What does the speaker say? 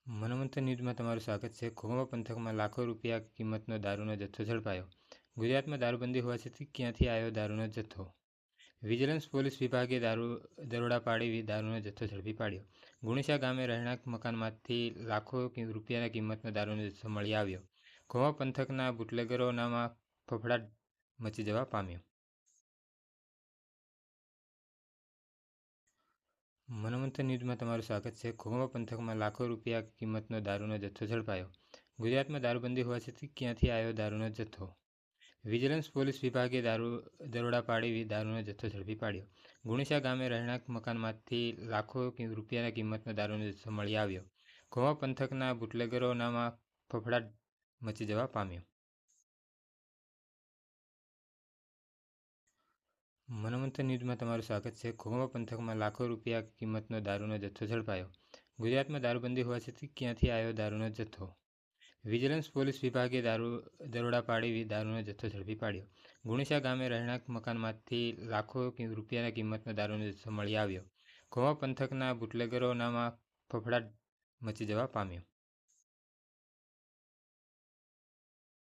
મનોમંથન ન્યૂઝમાં તમારું સ્વાગત છે। ઘોઘા પંથકમાં લાખો રૂપિયા કિંમતનો દારૂનો જથ્થો ઝડપાયો। ગુજરાતમાં દારૂબંધી હોવા છતાં ક્યાંથી આવ્યો દારૂનો જથ્થો? વિજિલન્સ પોલીસ વિભાગે દરોડા પાડી દારૂનો જથ્થો ઝડપી પાડ્યો। ગુણેશા ગામે રહેણાંક મકાનમાંથી લાખો રૂપિયાના કિંમતનો દારૂનો જથ્થો મળી આવ્યો। ઘોઘા પંથકના બુટલેગરોનામાં ફફડાટ મચી જવા પામ્યો। મનોમંથન ન્યૂઝમાં તમારું સ્વાગત છે। ઘોઘા પંથકમાં લાખો રૂપિયા કિંમતનો દારૂનો જથ્થો ઝડપાયો। ગુજરાતમાં દારૂબંધી હોવા છતાં ક્યાંથી આવ્યો દારૂનો જથ્થો? વિજિલન્સ પોલીસ વિભાગે દરોડા પાડી દારૂનો જથ્થો ઝડપી પાડ્યો। ગુણેશા ગામે રહેણાંક મકાનમાંથી લાખો રૂપિયાના કિંમતનો દારૂનો જથ્થો મળી આવ્યો। ઘોઘા પંથકના બુટલેગરોનામાં ફફડાટ મચી જવા પામ્યો। મનોમંથન ન્યૂઝમાં તમારું સ્વાગત છે। ઘોઘા પંથકમાં લાખો રૂપિયા કિંમતનો દારૂનો જથ્થો ઝડપાયો। ગુજરાતમાં દારૂબંધી હોવા છતાં ક્યાંથી આવ્યો દારૂનો જથ્થો? વિજિલન્સ પોલીસ વિભાગે દરોડા પાડી દારૂનો જથ્થો ઝડપી પાડ્યો। ગુણેશા ગામે રહેણાંક મકાનમાંથી લાખો રૂપિયાના કિંમતનો દારૂનો જથ્થો મળી આવ્યો। ઘોઘા પંથકના બુટલેગરોનામાં ફફડાટ મચી જવા પામ્યો।